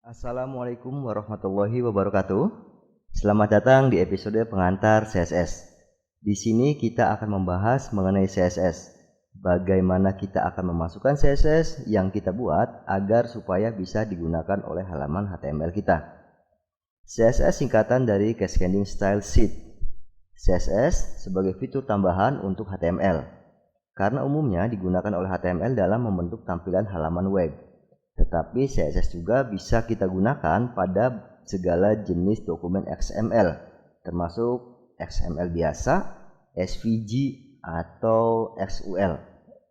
Assalamualaikum warahmatullahi wabarakatuh. Selamat datang di episode pengantar CSS. Di sini kita akan membahas mengenai CSS. Bagaimana kita akan memasukkan CSS yang kita buat agar supaya bisa digunakan oleh halaman HTML kita. CSS singkatan dari Cascading Style Sheet. CSS sebagai fitur tambahan untuk HTML, karena umumnya digunakan oleh HTML dalam membentuk tampilan halaman web. Tetapi CSS juga bisa kita gunakan pada segala jenis dokumen XML, termasuk XML biasa, SVG, atau XUL.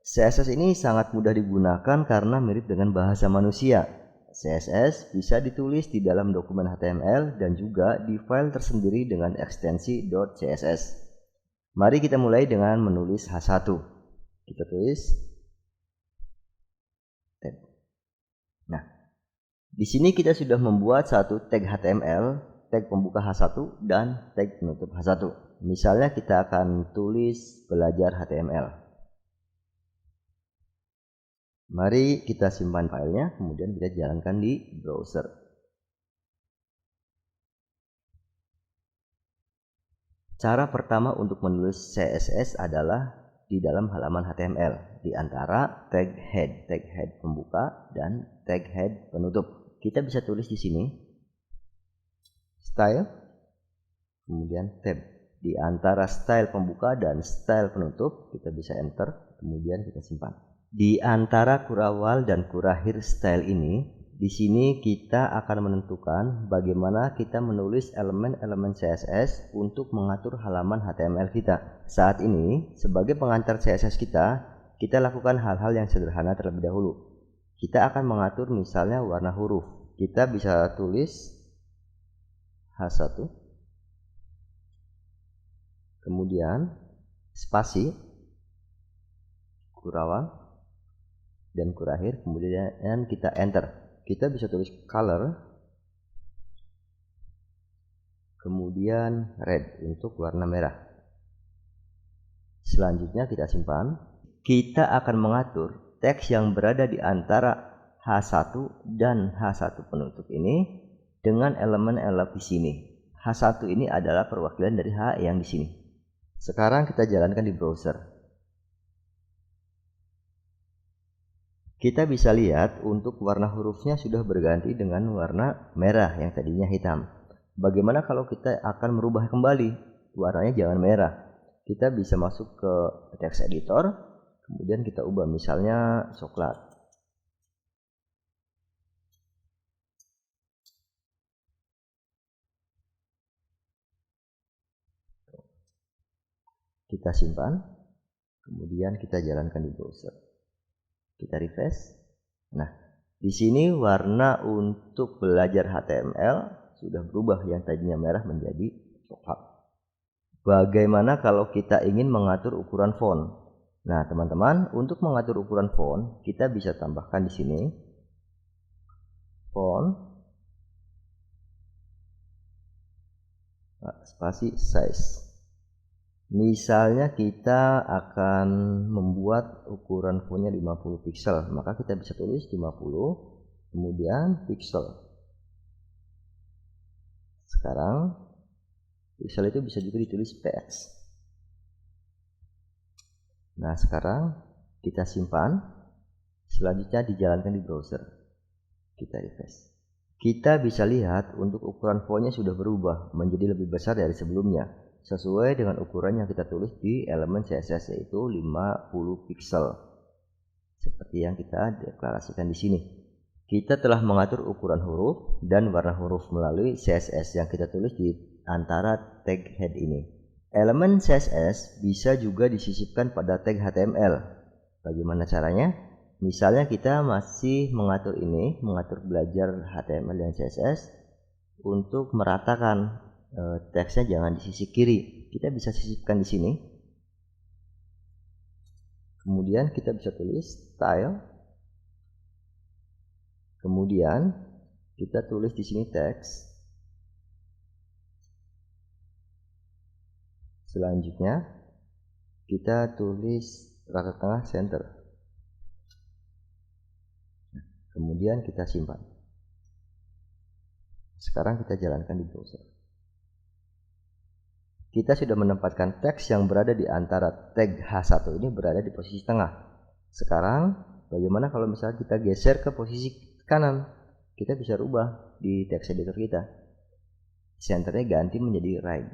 CSS ini sangat mudah digunakan karena mirip dengan bahasa manusia. CSS bisa ditulis di dalam dokumen HTML dan juga di file tersendiri dengan ekstensi .css. Mari kita mulai dengan menulis H1. Kita tulis tab. Nah, di sini kita sudah membuat satu tag HTML, tag pembuka H1 dan tag penutup H1. Misalnya kita akan tulis belajar HTML. Mari kita simpan filenya, kemudian kita jalankan di browser. Cara pertama untuk menulis CSS adalah di dalam halaman HTML, di antara tag head pembuka dan tag head penutup. Kita bisa tulis di sini style, kemudian tab. Di antara style pembuka dan style penutup kita bisa enter, kemudian kita simpan. Di antara kurawal dan kurakhir style ini, di sini kita akan menentukan bagaimana kita menulis elemen-elemen CSS untuk mengatur halaman HTML kita. Saat ini, sebagai pengantar CSS kita lakukan hal-hal yang sederhana terlebih dahulu. Kita akan mengatur misalnya warna huruf. Kita bisa tulis H1, kemudian spasi, kurawal, dan kurakhir, kemudian kita enter. Kita bisa tulis color, kemudian red untuk warna merah. Selanjutnya kita simpan. Kita akan mengatur teks yang berada di antara H1 dan H1 penutup ini dengan elemen-elemen di sini. H1 ini adalah perwakilan dari H yang di sini. Sekarang kita jalankan di browser. Kita bisa lihat untuk warna hurufnya sudah berganti dengan warna merah yang tadinya hitam. Bagaimana kalau kita akan merubah kembali? Warnanya jangan merah. Kita bisa masuk ke text editor, kemudian kita ubah misalnya coklat. Kita simpan, kemudian kita jalankan di browser. Kita refresh. Nah, di sini warna untuk belajar HTML sudah berubah, yang tadinya merah menjadi coklat. Bagaimana kalau kita ingin mengatur ukuran font? Nah, teman-teman, untuk mengatur ukuran font, kita bisa tambahkan di sini font spasi size. Misalnya kita akan membuat ukuran fontnya 50 pixel, maka kita bisa tulis 50, kemudian pixel. Sekarang pixel itu bisa juga ditulis px. Nah, sekarang kita simpan. Selanjutnya dijalankan di browser. Kita refresh. Kita bisa lihat untuk ukuran fontnya sudah berubah menjadi lebih besar dari sebelumnya, sesuai dengan ukuran yang kita tulis di elemen CSS, yaitu 50 pixel. Seperti yang kita deklarasikan di sini. Kita telah mengatur ukuran huruf dan warna huruf melalui CSS yang kita tulis di antara tag head ini. Elemen CSS bisa juga disisipkan pada tag HTML. Bagaimana caranya? Misalnya kita masih mengatur belajar HTML dan CSS untuk meratakan teksnya jangan di sisi kiri. Kita bisa sisipkan di sini. Kemudian kita bisa tulis style. Kemudian kita tulis di sini teks. Selanjutnya kita tulis rata tengah center. Kemudian kita simpan. Sekarang kita jalankan di browser. Kita sudah menempatkan teks yang berada di antara tag H1 ini berada di posisi tengah. Sekarang bagaimana kalau misalnya kita geser ke posisi kanan? Kita bisa rubah di text editor kita. Centernya ganti menjadi right.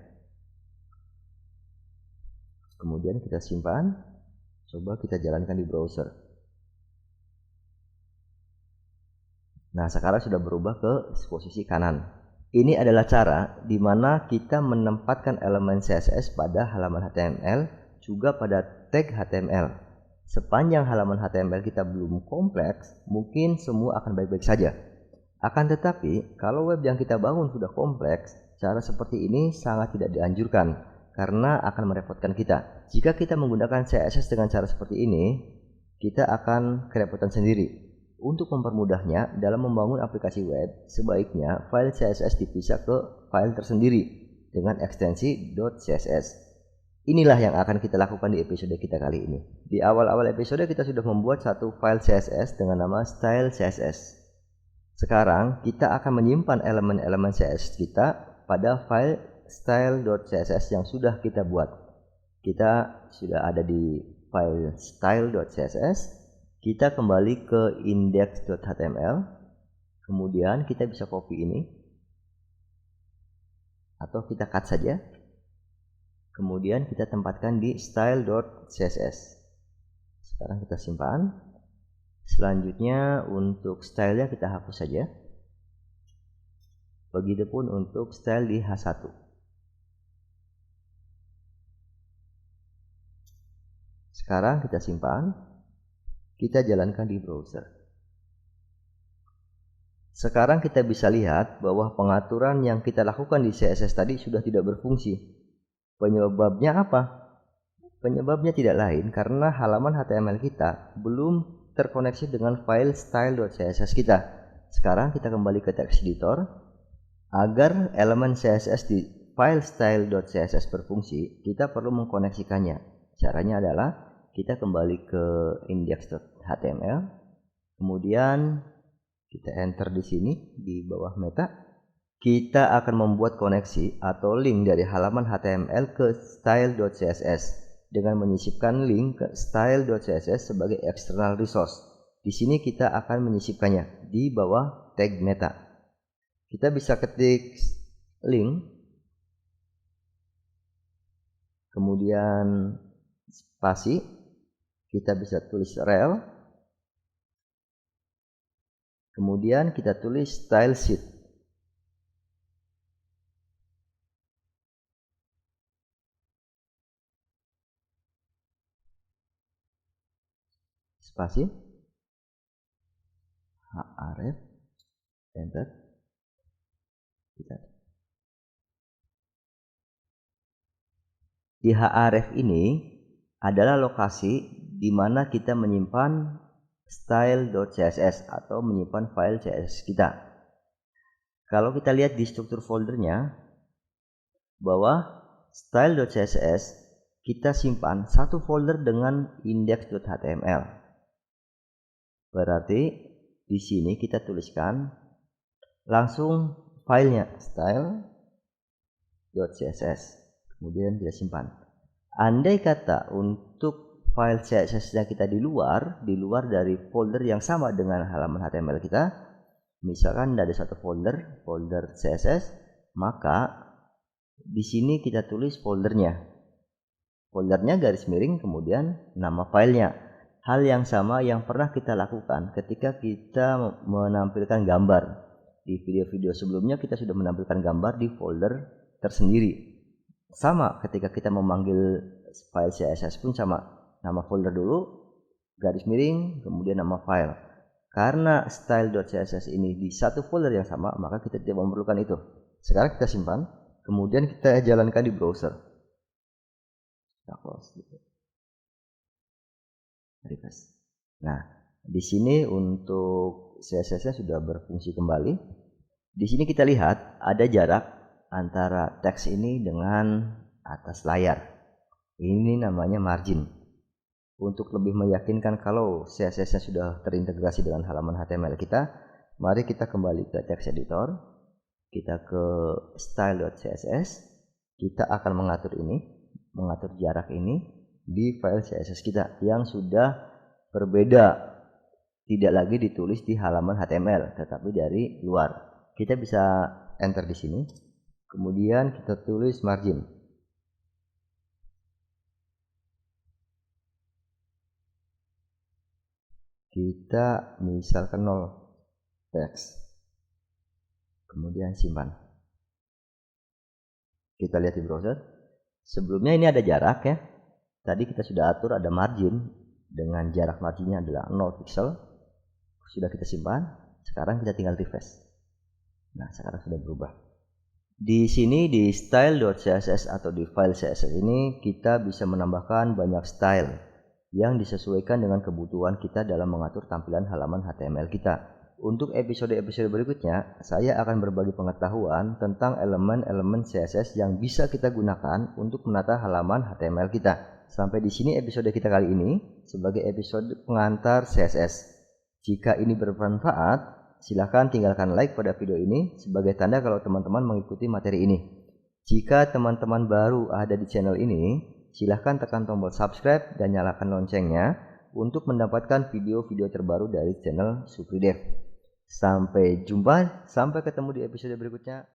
Kemudian kita simpan. Coba kita jalankan di browser. Nah, sekarang sudah berubah ke posisi kanan. Ini adalah cara di mana kita menempatkan elemen CSS pada halaman HTML, juga pada tag HTML. Sepanjang halaman HTML kita belum kompleks, mungkin semua akan baik-baik saja. Akan tetapi, kalau web yang kita bangun sudah kompleks, cara seperti ini sangat tidak dianjurkan, karena akan merepotkan kita. Jika kita menggunakan CSS dengan cara seperti ini, kita akan kerepotan sendiri. Untuk mempermudahnya, dalam membangun aplikasi web, sebaiknya file CSS dipisah ke file tersendiri dengan ekstensi .css. Inilah yang akan kita lakukan di episode kita kali ini. Di awal-awal episode kita sudah membuat satu file CSS dengan nama style CSS. Sekarang kita akan menyimpan elemen-elemen CSS kita pada file style.css yang sudah kita buat. Kita sudah ada di file style.css. Kita kembali ke index.html, kemudian kita bisa copy ini, atau kita cut saja, kemudian kita tempatkan di style.css. Sekarang kita simpan. Selanjutnya untuk stylenya kita hapus saja. Begitupun untuk style di H1. Sekarang kita simpan. Kita jalankan di browser. Sekarang kita bisa lihat bahwa pengaturan yang kita lakukan di CSS tadi sudah tidak berfungsi. Penyebabnya apa? Penyebabnya tidak lain karena halaman HTML kita belum terkoneksi dengan file style.css kita. Sekarang kita kembali ke text editor. Agar elemen CSS di file style.css berfungsi, kita perlu mengkoneksikannya. Caranya adalah kita kembali ke index.html, kemudian kita enter di sini di bawah meta. Kita akan membuat koneksi atau link dari halaman HTML ke style.css dengan menyisipkan link ke style.css sebagai external resource. Di sini kita akan menyisipkannya di bawah tag meta. Kita bisa ketik link, kemudian spasi. Kita bisa tulis rel, kemudian kita tulis style sheet. Spasi, href, enter. Di href ini adalah lokasi di mana kita menyimpan style.css atau menyimpan file CSS kita. Kalau kita lihat di struktur foldernya, bahwa style.css kita simpan satu folder dengan index.html. Berarti di sini kita tuliskan langsung filenya style.css, kemudian kita simpan. Andai kata untuk file CSS-nya kita di luar dari folder yang sama dengan halaman HTML kita, misalkan ada satu folder CSS, maka di sini kita tulis foldernya garis miring kemudian nama filenya. Hal yang sama yang pernah kita lakukan ketika kita menampilkan gambar. Di video-video sebelumnya kita sudah menampilkan gambar di folder tersendiri. Sama ketika kita memanggil file CSS pun sama. Nama folder dulu, garis miring, kemudian nama file. Karena style.css ini di satu folder yang sama, maka kita tidak memerlukan itu. Sekarang kita simpan, kemudian kita jalankan di browser. Kita close. Nah, di sini untuk CSS-nya sudah berfungsi kembali. Di sini kita lihat ada jarak antara teks ini dengan atas layar. Ini namanya margin. Untuk lebih meyakinkan kalau CSS-nya sudah terintegrasi dengan halaman HTML kita, mari kita kembali ke text editor. kita ke style.css, kita akan mengatur jarak ini di file CSS kita yang sudah berbeda, tidak lagi ditulis di halaman HTML tetapi dari luar. Kita bisa enter di sini, kemudian kita tulis margin. Kita misalkan 0 teks, kemudian simpan. Kita lihat di browser. Sebelumnya ini ada jarak ya. Tadi kita sudah atur ada margin dengan jarak marginnya adalah 0 pixel. Sudah kita simpan. Sekarang kita tinggal refresh. Nah, sekarang sudah berubah. Di sini di style.css atau di file CSS ini kita bisa menambahkan banyak style yang disesuaikan dengan kebutuhan kita dalam mengatur tampilan halaman HTML kita. Untuk episode-episode berikutnya, saya akan berbagi pengetahuan tentang elemen-elemen CSS yang bisa kita gunakan untuk menata halaman HTML kita. Sampai di sini episode kita kali ini sebagai episode pengantar CSS. Jika ini bermanfaat, silakan tinggalkan like pada video ini sebagai tanda kalau teman-teman mengikuti materi ini. Jika teman-teman baru ada di channel ini, silahkan tekan tombol subscribe dan nyalakan loncengnya untuk mendapatkan video-video terbaru dari channel Supridev. Sampai jumpa, sampai ketemu di episode berikutnya.